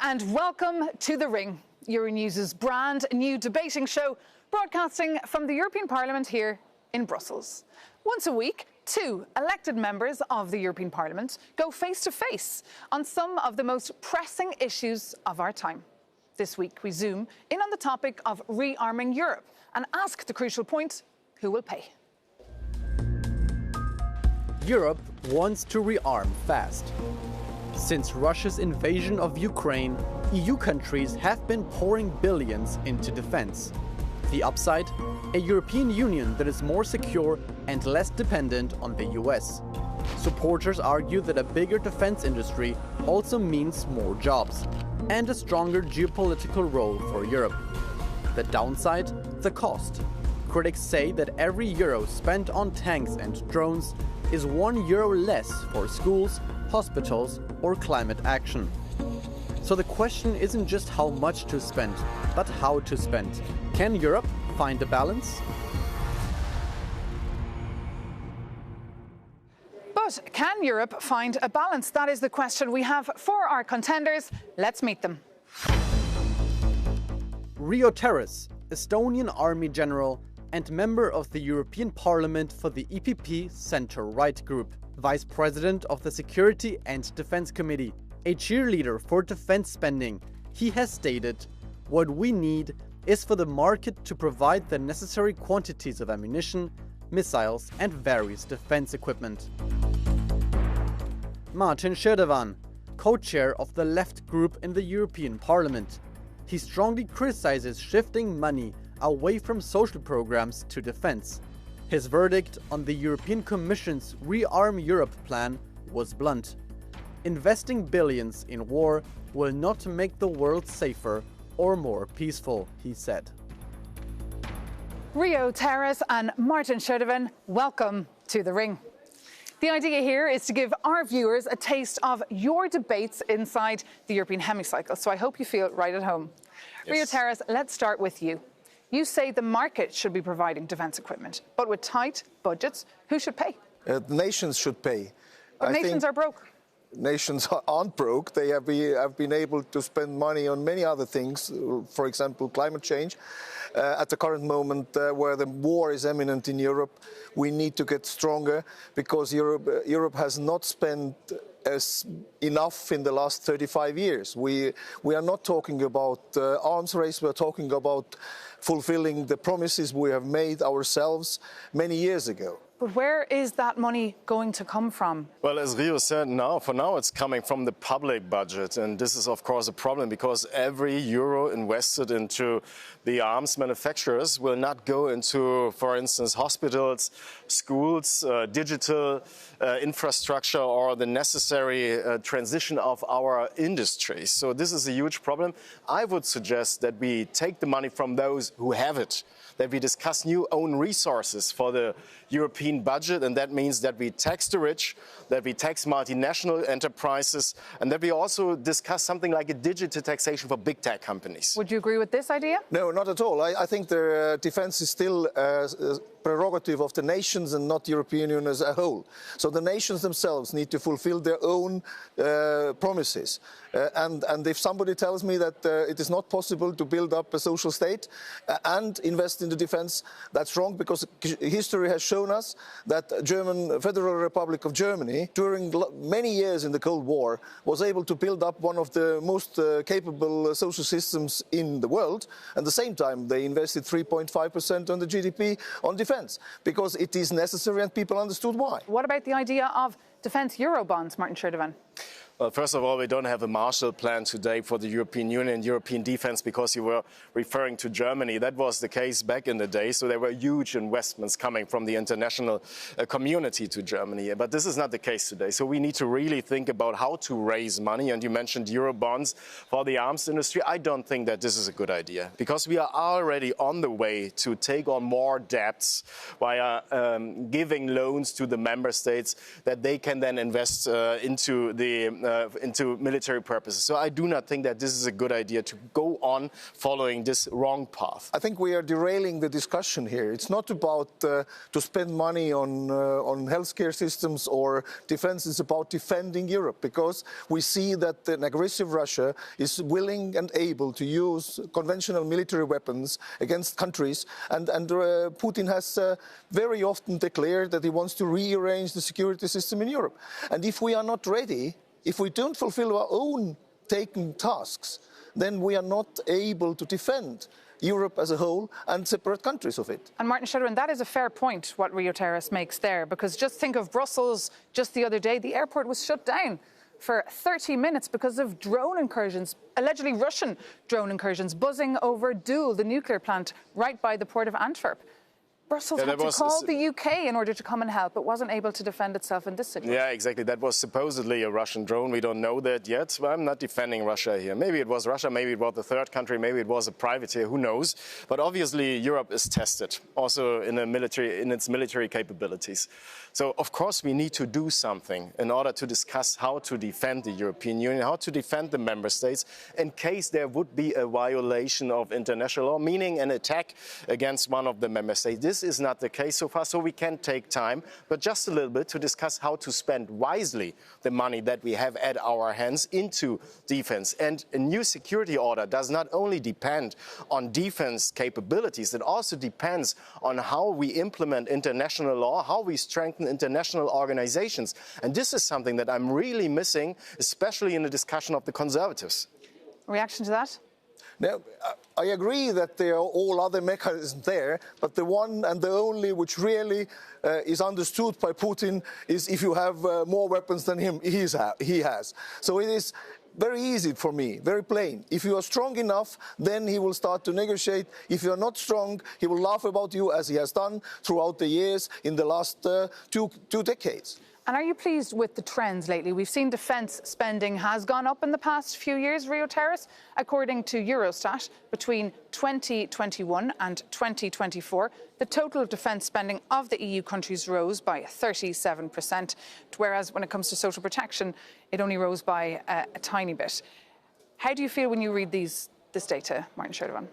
and welcome to The Ring, Euronews' brand new debating show, broadcasting from the European Parliament here in Brussels. Once a week, two elected members of the European Parliament go face-to-face on some of the most pressing issues of our time. This week, we zoom in on the topic of rearming Europe and ask the crucial point, who will pay? Europe wants to rearm fast. Since Russia's invasion of Ukraine, EU countries have been pouring billions into defense. The upside? A European Union that is more secure and less dependent on the US. Supporters argue that a bigger defense industry also means more jobs and a stronger geopolitical role for Europe. The downside? The cost. Critics say that every euro spent on tanks and drones is €1 less for schools, hospitals, or climate action. So the question isn't just how much to spend, but how to spend. Can Europe find a balance? But can Europe find a balance? That is the question we have for our contenders. Let's meet them. Terras, Estonian army general and member of the European Parliament for the EPP Centre-Right group, Vice President of the Security and Defense Committee, a cheerleader for defense spending. He has stated, "What we need is for the market to provide the necessary quantities of ammunition, missiles and various defense equipment." Martin Schirdewan, co-chair of the Left group in the European Parliament. He strongly criticizes shifting money away from social programs to defense. His verdict on the European Commission's Rearm Europe plan was blunt. Investing billions in war will not make the world safer or more peaceful, he said. Terras and Martin Schirdewan, welcome to The Ring. The idea here is to give our viewers a taste of your debates inside the European hemicycle, so I hope you feel right at home. Yes. Terras, let's start with you. You say the market should be providing defence equipment, but with tight budgets, who should pay? The nations should pay. But nations are broke. Nations aren't broke. They have been able to spend money on many other things, for example, climate change. At the current moment, where the war is imminent in Europe, we need to get stronger because Europe has not spent enough in the last 35 years. We are not talking about arms race, we're talking about fulfilling the promises we have made ourselves many years ago. But where is that money going to come from? Well, as Rio said, for now it's coming from the public budget. And this is, of course, a problem because every euro invested into the arms manufacturers will not go into, for instance, hospitals, schools, digital infrastructure or the necessary transition of our industry. So this is a huge problem. I would suggest that we take the money from those who have it, that we discuss new own resources for the European budget, and that means that we tax the rich, that we tax multinational enterprises, and that we also discuss something like a digital taxation for big tech companies. Would you agree with this idea? No, not at all. I think the defense is still prerogative of the nations and not the European Union as a whole. So the nations themselves need to fulfill their own promises. And if somebody tells me that it is not possible to build up a social state and invest in the defense, that's wrong, because history has shown us that German Federal Republic of Germany, during many years in the Cold War, was able to build up one of the most capable social systems in the world. At the same time, they invested 3.5% on the GDP on defense, because it is necessary and people understood why. What about the idea of defence Eurobonds, Martin Schirdewan? Well, first of all, we don't have a Marshall Plan today for the European Union, European defense, because you were referring to Germany. That was the case back in the day, so there were huge investments coming from the international community to Germany. But this is not the case today, so we need to really think about how to raise money. And you mentioned Eurobonds for the arms industry. I don't think that this is a good idea, because we are already on the way to take on more debts via giving loans to the member states that they can then invest into the into military purposes. So I do not think that this is a good idea to go on following this wrong path. I think we are derailing the discussion here. It's not about to spend money on healthcare systems or defense. It's about defending Europe, because we see that an aggressive Russia is willing and able to use conventional military weapons against countries. And Putin has very often declared that he wants to rearrange the security system in Europe. And if we are not ready, if we don't fulfill our own taken tasks, then we are not able to defend Europe as a whole and separate countries of it. And Martin Schirdewan, that is a fair point, what Rio Terras makes there, because just think of Brussels. Just the other day, the airport was shut down for 30 minutes because of drone incursions, allegedly Russian drone incursions, buzzing over Doel, the nuclear plant right by the port of Antwerp. Brussels had to call the UK in order to come and help. It wasn't able to defend itself in this situation. Yeah, exactly. That was supposedly a Russian drone. We don't know that yet. But I'm not defending Russia here. Maybe it was Russia, maybe it was the third country, maybe it was a privateer, who knows. But obviously Europe is tested, also in its military capabilities. So, of course, we need to do something in order to discuss how to defend the European Union, how to defend the member states in case there would be a violation of international law, meaning an attack against one of the member states. This is not the case so far, so we can take time, but just a little bit to discuss how to spend wisely the money that we have at our hands into defense. And a new security order does not only depend on defense capabilities, it also depends on how we implement international law, how we strengthen international organizations. And this is something that I'm really missing, especially in the discussion of the Conservatives. Reaction to that? Now, I agree that there are all other mechanisms there, but the one and the only which really is understood by Putin is if you have more weapons than he has. So it is very easy for me, very plain. If you are strong enough, then he will start to negotiate. If you are not strong, he will laugh about you, as he has done throughout the years in the last two decades. And are you pleased with the trends lately? We've seen defence spending has gone up in the past few years, Rio Terras. According to Eurostat, between 2021 and 2024, the total defence spending of the EU countries rose by 37%, whereas when it comes to social protection, it only rose by a tiny bit. How do you feel when you read this data, Martin Schirdewan?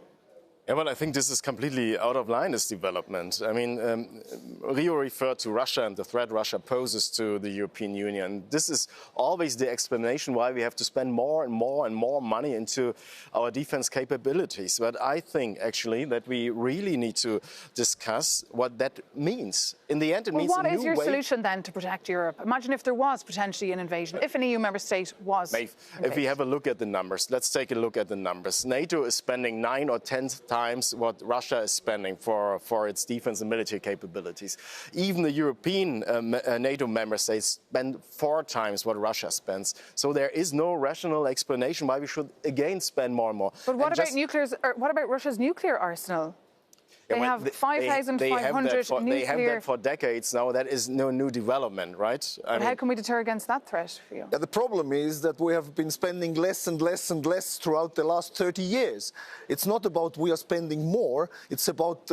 Yeah, well, I think this is completely out of line, this development. I mean, Rio referred to Russia and the threat Russia poses to the European Union. This is always the explanation why we have to spend more and more and more money into our defense capabilities. But I think, actually, that we really need to discuss what that means. In the end, it means a new way. What is your solution, then, to protect Europe? Imagine if there was potentially an invasion, if an EU member state was invaded. If we have a look at the numbers, let's take a look at the numbers. NATO is spending 9 or 10 times what Russia is spending for its defense and military capabilities. Even the European NATO member states spend 4 times what Russia spends. So there is no rational explanation why we should again spend more and more. But what about Russia's nuclear arsenal? They have 5,500 nuclear... They have that for decades now. That is no new development, right? But how can we deter against that threat for you? The problem is that we have been spending less and less and less throughout the last 30 years. It's not about we are spending more. It's about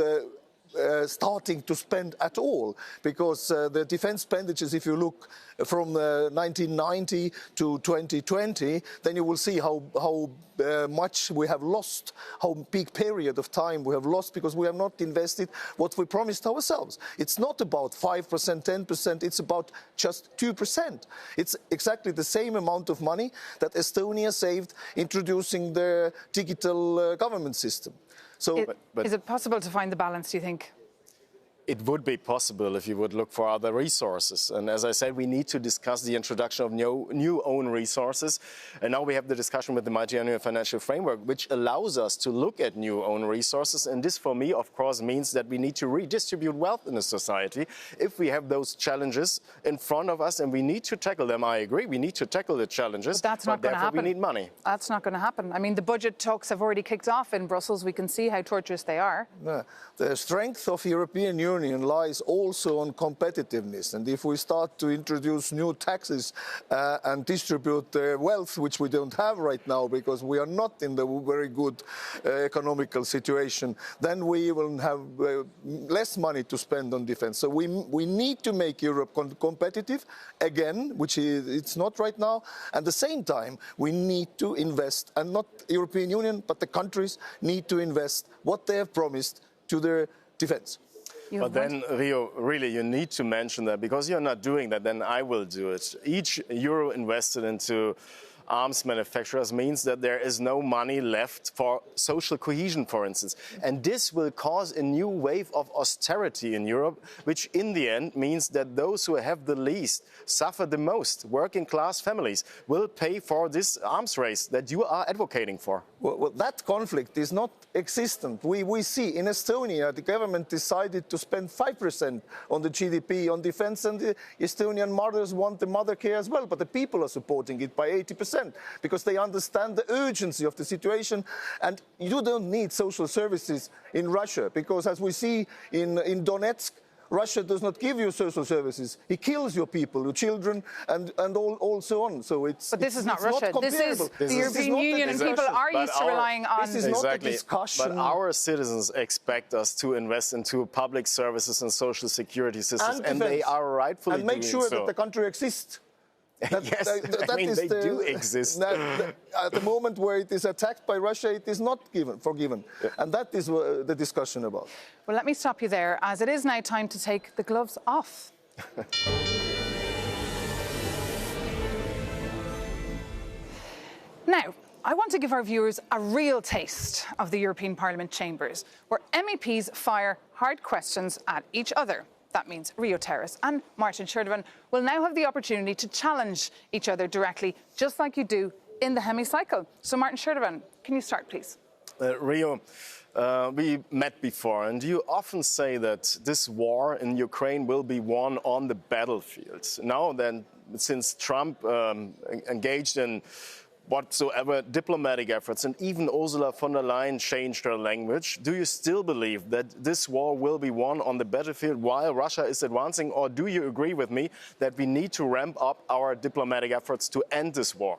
starting to spend at all, because the defense expenditures, if you look from 1990 to 2020, then you will see how much we have lost, how big period of time we have lost, because we have not invested what we promised ourselves. It's not about 5%, 10%, it's about just 2%. It's exactly the same amount of money that Estonia saved introducing the digital government system. So, is it possible to find the balance, do you think? It would be possible if you would look for other resources. And as I said, we need to discuss the introduction of new own resources. And now we have the discussion with the multi-annual financial framework, which allows us to look at new own resources. And this, for me, of course, means that we need to redistribute wealth in the society if we have those challenges in front of us. And we need to tackle them. I agree, we need to tackle the challenges. But that's not going to happen. We need money. That's not going to happen. I mean, the budget talks have already kicked off in Brussels. We can see how torturous they are. The strength of the European Union Union lies also on competitiveness. And if we start to introduce new taxes and distribute wealth, which we don't have right now because we are not in the very good economical situation, then we will have less money to spend on defense. So we need to make Europe competitive again, which it's not right now. At the same time, we need to invest, and not the European Union, but the countries need to invest what they have promised to their defense. But then, Rio, really, you need to mention that, because you're not doing that, then I will do it. Each euro invested into arms manufacturers means that there is no money left for social cohesion, for instance. And this will cause a new wave of austerity in Europe, which in the end means that those who have the least suffer the most. Working class families will pay for this arms race that you are advocating for. Well, that conflict is not existent. We see in Estonia, the government decided to spend 5% on the GDP on defense, and the Estonian mothers want the mother care as well, but the people are supporting it by 80%. Because they understand the urgency of the situation, and you don't need social services in Russia, because as we see in Donetsk, Russia does not give you social services. He kills your people, your children, and all so on. So it's. But this is not Russia. This is the European Union, and people are used to relying on. This is not a discussion. But our citizens expect us to invest into public services and social security systems, and they are rightfully doing so. And make sure that the country exists. Yes, I mean, they do exist. At the moment where it is attacked by Russia, it is not forgiven. Yeah. And that is the discussion about. Well, let me stop you there, as it is now time to take the gloves off. Now, I want to give our viewers a real taste of the European Parliament chambers, where MEPs fire hard questions at each other. That means Rio Terras and Martin Schirdewan will now have the opportunity to challenge each other directly, just like you do in the hemicycle. So, Martin Schirdewan, can you start, please? Rio, we met before, and you often say that this war in Ukraine will be won on the battlefield. Now then, since Trump engaged in whatsoever diplomatic efforts, and even Ursula von der Leyen changed her language, do you still believe that this war will be won on the battlefield while Russia is advancing, or do you agree with me that we need to ramp up our diplomatic efforts to end this war?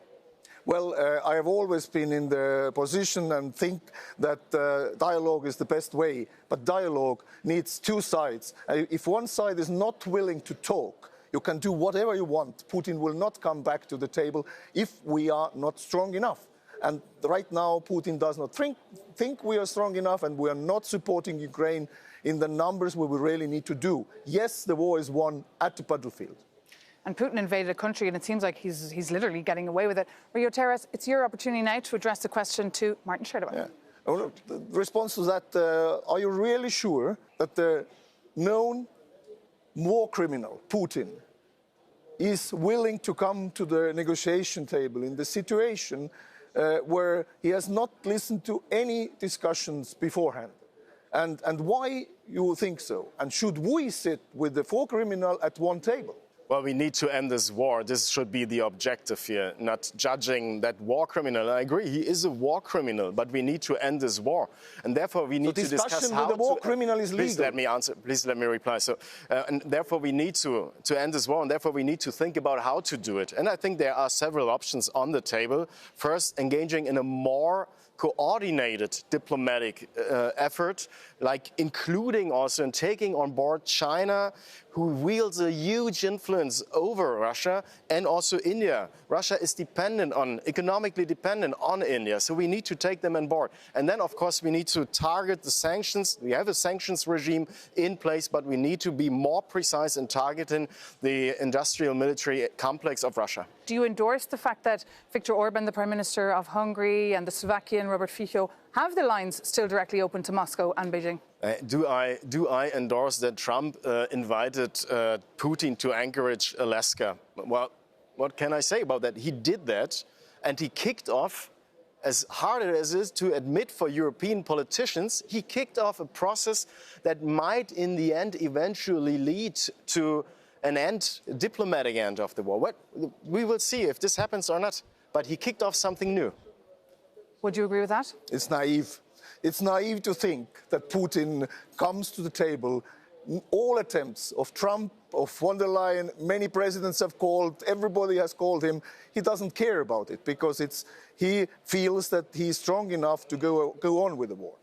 Well, I have always been in the position and think that dialogue is the best way, but dialogue needs two sides. If one side is not willing to talk, you can do whatever you want. Putin will not come back to the table if we are not strong enough. And right now, Putin does not think we are strong enough, and we are not supporting Ukraine in the numbers we really need to do. Yes, the war is won at the battlefield. And Putin invaded a country, and it seems like he's literally getting away with it. Rio Terras, it's your opportunity now to address the question to Martin Schirdewan. Yeah. The response to that, are you really sure that the known war criminal, Putin, is willing to come to the negotiation table in the situation where he has not listened to any discussions beforehand? And why you think so? And should we sit with the war criminal at one table? Well, we need to end this war. This should be the objective here, not judging that war criminal. I agree, he is a war criminal, but we need to end this war. And therefore, we need to discuss how the war criminal is legal. Please let me answer. Please let me reply. So, and therefore, we need to end this war, and therefore, we need to think about how to do it. And I think there are several options on the table. First, engaging in a more coordinated diplomatic effort, like including also and taking on board China, who wields a huge influence over Russia, and also India. Russia is economically dependent on India, so we need to take them on board. And then, of course, we need to target the sanctions. We have a sanctions regime in place, but we need to be more precise in targeting the industrial military complex of Russia. Do you endorse the fact that Viktor Orban, the Prime Minister of Hungary, and the Slovakian Robert Fico have the lines still directly open to Moscow and Beijing? Do I endorse that Trump invited Putin to Anchorage, Alaska? Well, what can I say about that? He did that, and he kicked off, as hard as it is to admit for European politicians, he kicked off a process that might in the end eventually lead to an diplomatic end of the war. We will see if this happens or not, but he kicked off something new. Would you agree with that? It's naive. It's naive to think that Putin comes to the table all attempts of Trump, of von der Leyen, many presidents have called, everybody has called him. He doesn't care about it because he feels that he's strong enough to go on with the war.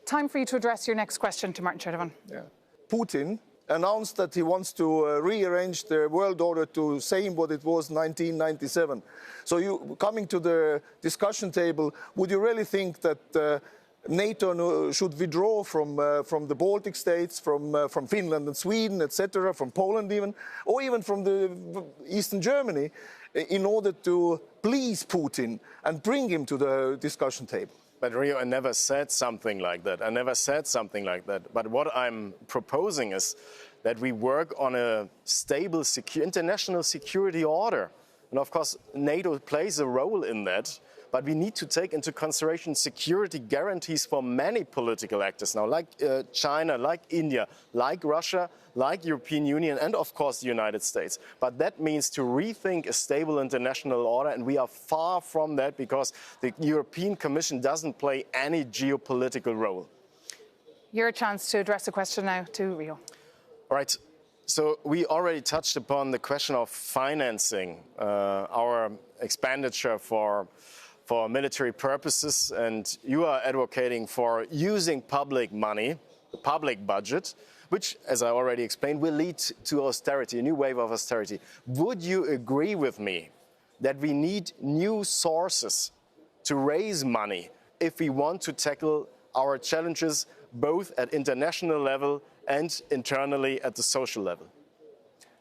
Time for you to address your next question to Martin Schirdewan. Yeah. Putin announced that he wants to rearrange the world order to same what it was 1997. So you coming to the discussion table, would you really think that NATO should withdraw from the Baltic states, from Finland and Sweden, etc., from Poland even, or even from the Eastern Germany, in order to please Putin and bring him to the discussion table? But Rio, I never said something like that. I never said something like that. But what I'm proposing is that we work on a stable international security order. And of course, NATO plays a role in that. But we need to take into consideration security guarantees for many political actors now, like China, like India, like Russia, like European Union, and of course the United States. But that means to rethink a stable international order, and we are far from that because the European Commission doesn't play any geopolitical role. Your chance to address a question now to Rio. All right. So we already touched upon the question of financing our expenditure for military purposes, and you are advocating for using public money, the public budget, which, as I already explained, will lead to austerity, a new wave of austerity. Would you agree with me that we need new sources to raise money if we want to tackle our challenges both at international level and internally at the social level?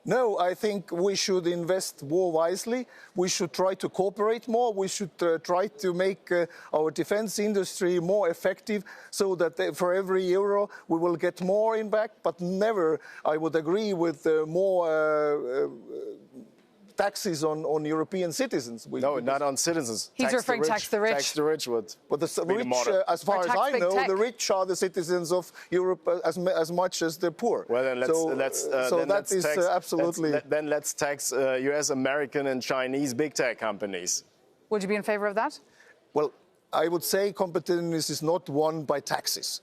No, I think we should invest more wisely. We should try to cooperate more. We should try to make our defense industry more effective so that for every euro we will get more in back, but never, I would agree with more taxes on European citizens. No, not on citizens. He's referring to tax the rich. Tax the rich would. But the rich, as far as I know, the rich are the citizens of Europe as much as the poor. Well, then let's tax US, American and Chinese big tech companies. Would you be in favor of that? Well, I would say competitiveness is not won by taxes.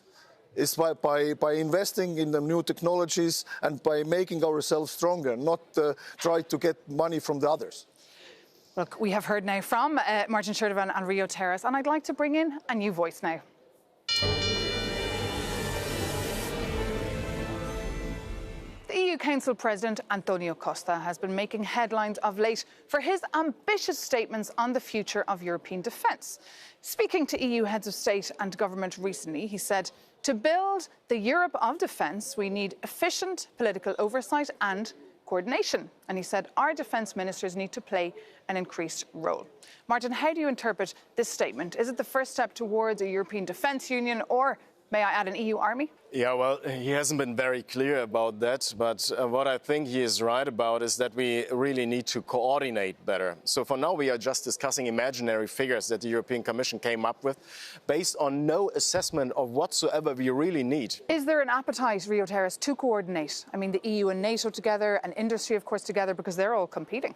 It's by investing in the new technologies and by making ourselves stronger, not try to get money from the others. Look, we have heard now from Martin Schirdewan and Rio Terras, and I'd like to bring in a new voice now. The EU Council President Antonio Costa has been making headlines of late for his ambitious statements on the future of European defence. Speaking to EU heads of state and government recently, he said, to build the Europe of defence, we need efficient political oversight and coordination. And he said our defence ministers need to play an increased role. Martin, how do you interpret this statement? Is it the first step towards a European defence union, or may I add an EU army? Yeah, well, he hasn't been very clear about that. But what I think he is right about is that we really need to coordinate better. So for now, we are just discussing imaginary figures that the European Commission came up with based on no assessment of whatsoever we really need. Is there an appetite, Rio Terras, to coordinate? I mean, the EU and NATO together, and industry, of course, together, because they're all competing.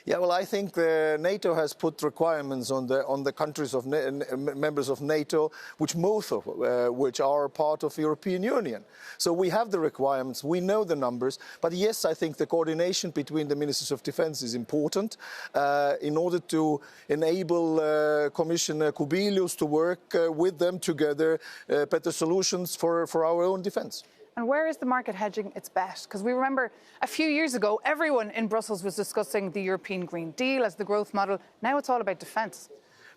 Yeah, well, I think NATO has put requirements on the countries of members of NATO, which most of which are part of the European Union. So we have the requirements, we know the numbers, but yes, I think the coordination between the ministers of defence is important in order to enable Commissioner Kubilius to work with them together better solutions for our own defence. And where is the market hedging its bet? Because we remember a few years ago, everyone in Brussels was discussing the European Green Deal as the growth model. Now it's all about defence.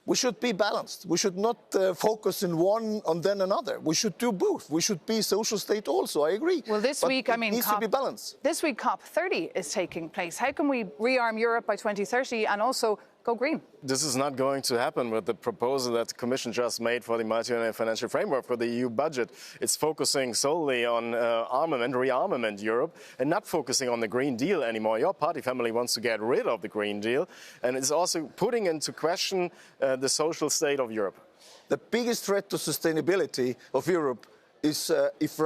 We should be balanced. We should not focus in one and then another. We should do both. We should be social state also, I agree. Well, this week, I mean, it needs to be balanced. This week, COP30 is taking place. How can we rearm Europe by 2030 and also go green? This is not going to happen with the proposal that the Commission just made for the multi-annual financial framework for the EU budget. It's focusing solely on armament, rearmament Europe, and not focusing on the Green Deal anymore. Your party family wants to get rid of the Green Deal, and it's also putting into question the social state of Europe. The biggest threat to sustainability of Europe is if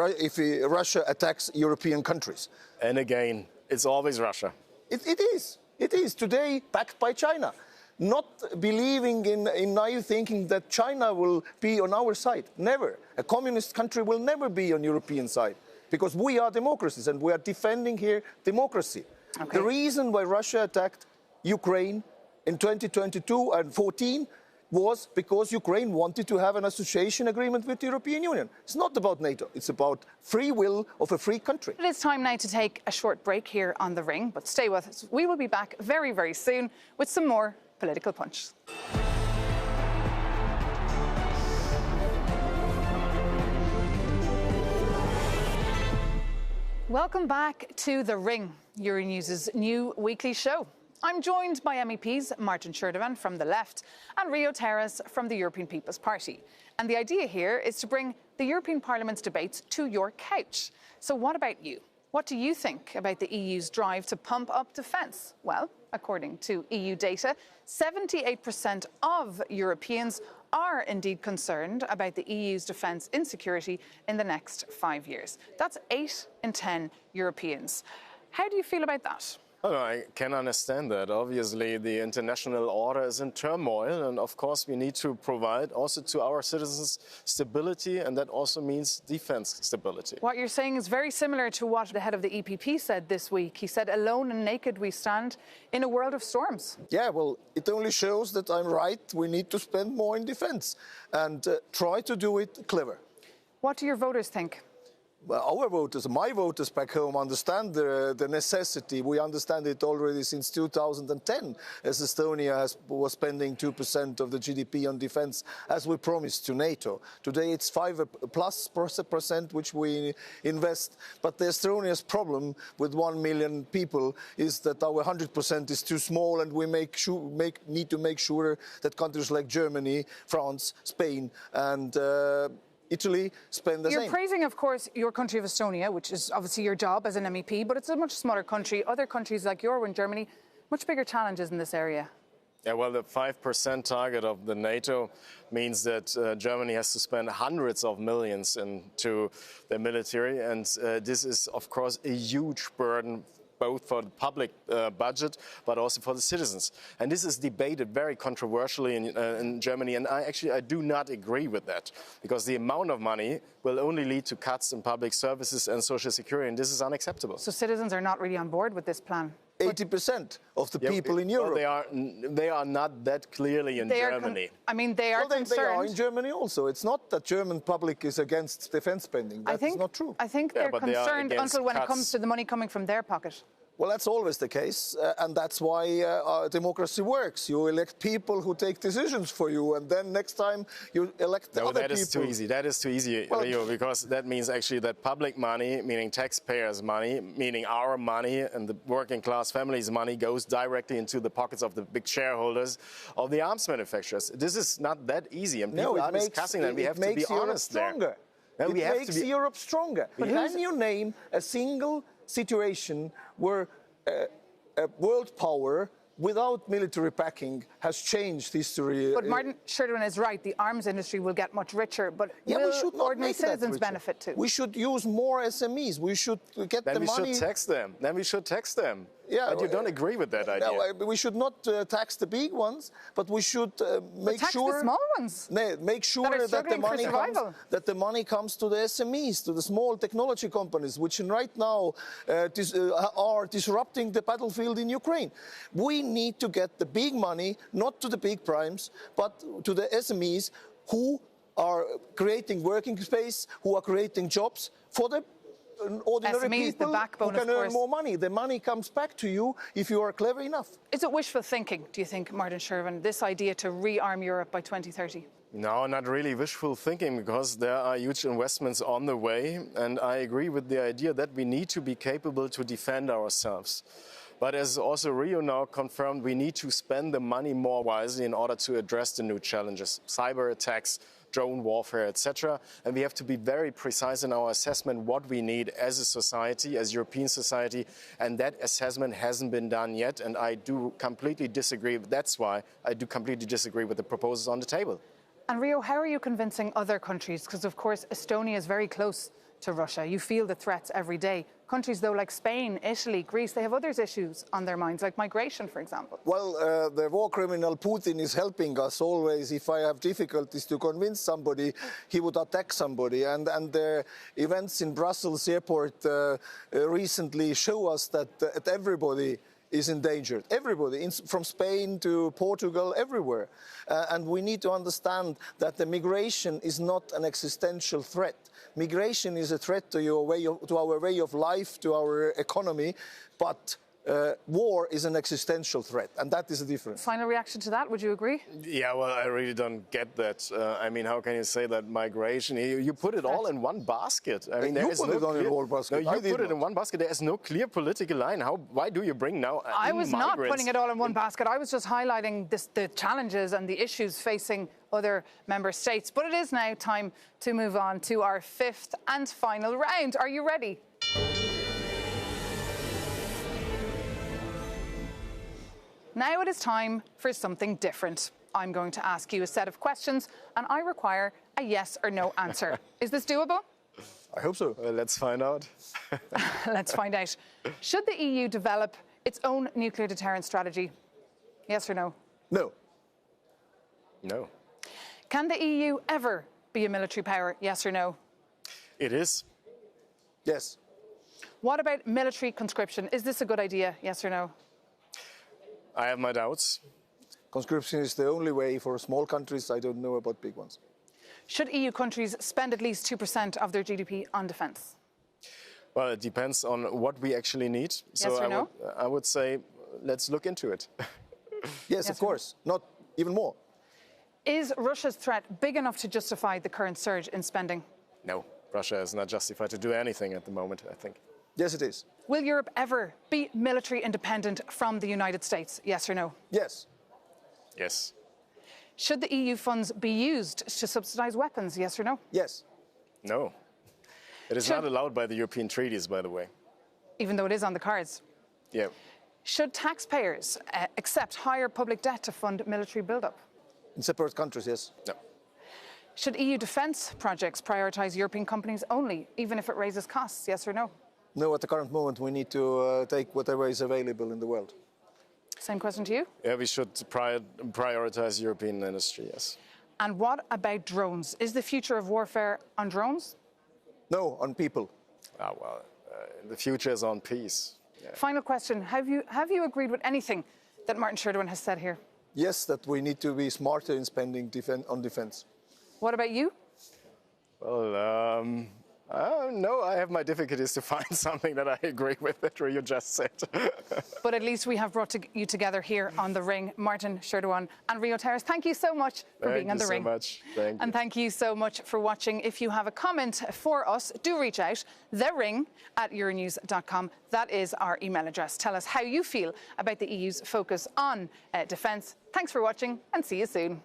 Russia attacks European countries. And again, it's always Russia. It is. It is today backed by China. Not believing in naive thinking that China will be on our side. Never. A communist country will never be on European side. because we are democracies and we are defending here democracy. Okay. The reason why Russia attacked Ukraine in 2022 and 14 was because Ukraine wanted to have an association agreement with the European Union. It's not about NATO, it's about free will of a free country. It is time now to take a short break here on The Ring, but stay with us. We will be back very, very soon with some more Political Punch. Welcome back to The Ring, Euronews' new weekly show. I'm joined by MEPs Martin Schirdewan from the left and Rio Terras from the European People's Party. And the idea here is to bring the European Parliament's debates to your couch. So what about you? What do you think about the EU's drive to pump up defence? Well, according to EU data, 78% of Europeans are indeed concerned about the EU's defence insecurity in the next 5 years. That's 8 in 10 Europeans. How do you feel about that? Oh, I can understand that. Obviously, the international order is in turmoil, and of course, we need to provide also to our citizens stability, and that also means defense stability. What you're saying is very similar to what the head of the EPP said this week. He said, alone and naked we stand in a world of storms. Yeah, well, it only shows that I'm right. We need to spend more in defense and try to do it clever. What do your voters think? Well, our voters, my voters back home, understand the necessity. We understand it already since 2010, as Estonia was spending 2% of the GDP on defense, as we promised to NATO. Today it's 5+% which we invest. But the Estonia's problem with 1 million people is that our 100% is too small, and we need to make sure that countries like Germany, France, Spain, and Italy spend the same. You're praising, of course, your country of Estonia, which is obviously your job as an MEP, but it's a much smaller country. Other countries like yours in Germany, much bigger challenges in this area. Yeah, well, the 5% target of the NATO means that Germany has to spend hundreds of millions into their military, and this is, of course, a huge burden both for the public budget, but also for the citizens. And this is debated very controversially in Germany, and I do not agree with that, because the amount of money will only lead to cuts in public services and social security, and this is unacceptable. So citizens are not really on board with this plan? 80% of the people in Europe. Well, they are not that clearly in Germany. They are concerned. They are in Germany also. It's not that German public is against defense spending. That's not true. I think they're concerned until when it comes to the money coming from their pocket. Well, that's always the case, and that's why our democracy works. You elect people who take decisions for you, and then next time you elect other people. No, that is too easy. That is too easy, Rio, because that means actually that public money, meaning taxpayers' money, meaning our money and the working class families' money, goes directly into the pockets of the big shareholders of the arms manufacturers. This is not that easy, and people are discussing that. We have to be honest there. It makes Europe stronger. But can you name a single situation where a world power without military backing has changed history? But Martin Schirdewan is right. The arms industry will get much richer, but will ordinary citizens benefit too? We should use more SMEs. We should get the money. Then we should tax them. Then we should tax them. Yeah, but you don't agree with that idea. No, we should not tax the big ones, but we should make sure the small ones. Make sure that the money comes to the SMEs, to the small technology companies, which right now are disrupting the battlefield in Ukraine. We need to get the big money, not to the big primes, but to the SMEs who are creating working space, who are creating jobs for the ordinary SMEs, people the backbone, who can earn more money. The money comes back to you if you are clever enough. Is it wishful thinking, do you think, Martin Schirdewan, this idea to rearm Europe by 2030? No, not really wishful thinking, because there are huge investments on the way, and I agree with the idea that we need to be capable to defend ourselves. But as also Rio now confirmed, we need to spend the money more wisely in order to address the new challenges, cyber attacks, drone warfare, etc. And we have to be very precise in our assessment what we need as a society, as European society, and that assessment hasn't been done yet, and I do completely disagree. That's why I do completely disagree with the proposals on the table. And Rio, how are you convincing other countries? Because, of course, Estonia is very close to Russia. You feel the threats every day. Countries, though, like Spain, Italy, Greece, they have other issues on their minds, like migration, for example. Well, the war criminal Putin is helping us always. If I have difficulties to convince somebody, he would attack somebody. And the events in Brussels airport recently show us that everybody is endangered. Everybody, from Spain to Portugal, everywhere. And we need to understand that the migration is not an existential threat. Migration is a threat to our way of life, to our economy, but war is an existential threat, and that is the difference. Final reaction to that, would you agree? Yeah, well, I really don't get that. I mean, how can you say that migration, you put it all in one basket? I mean, you put it on in one basket. No, you put it in one basket. There is no clear political line. Why do you bring now I was not putting it all in one basket. I was just highlighting the challenges and the issues facing other member states. But it is now time to move on to our fifth and final round. Are you ready? Now it is time for something different. I'm going to ask you a set of questions and I require a yes or no answer. Is this doable? I hope so. Well, let's find out. Let's find out. Should the EU develop its own nuclear deterrence strategy? Yes or no? No. No. Can the EU ever be a military power? Yes or no? It is. Yes. What about military conscription? Is this a good idea? Yes or no? I have my doubts. Conscription is the only way for small countries. I don't know about big ones. Should EU countries spend at least 2% of their GDP on defence? Well, it depends on what we actually need. Yes or no? I would say let's look into it. Yes, of course. Not even more. Is Russia's threat big enough to justify the current surge in spending? No, Russia is not justified to do anything at the moment, I think. Yes, it is. Will Europe ever be military independent from the United States? Yes or no? Yes. Yes. Should the EU funds be used to subsidise weapons? Yes or no? Yes. No. It is not allowed by the European treaties, by the way. Even though it is on the cards? Yeah. Should taxpayers accept higher public debt to fund military build-up? In separate countries, yes. No. Should EU defence projects prioritise European companies only, even if it raises costs? Yes or no? No, at the current moment, we need to take whatever is available in the world. Same question to you. Yeah, we should prioritize European industry, yes. And what about drones? Is the future of warfare on drones? No, on people. Well, the future is on peace. Yeah. Final question. Have you agreed with anything that Martin Schirdewan has said here? Yes, that we need to be smarter in spending on defence. What about you? Well, no, I have my difficulties to find something that I agree with that you just said. But at least we have brought you together here on The Ring. Martin Schirdewan and Rio Terras, thank you so much for being on The Ring. Thank you so much. Thank you. And thank you so much for watching. If you have a comment for us, do reach out, thering@euronews.com. That is our email address. Tell us how you feel about the EU's focus on defence. Thanks for watching and see you soon.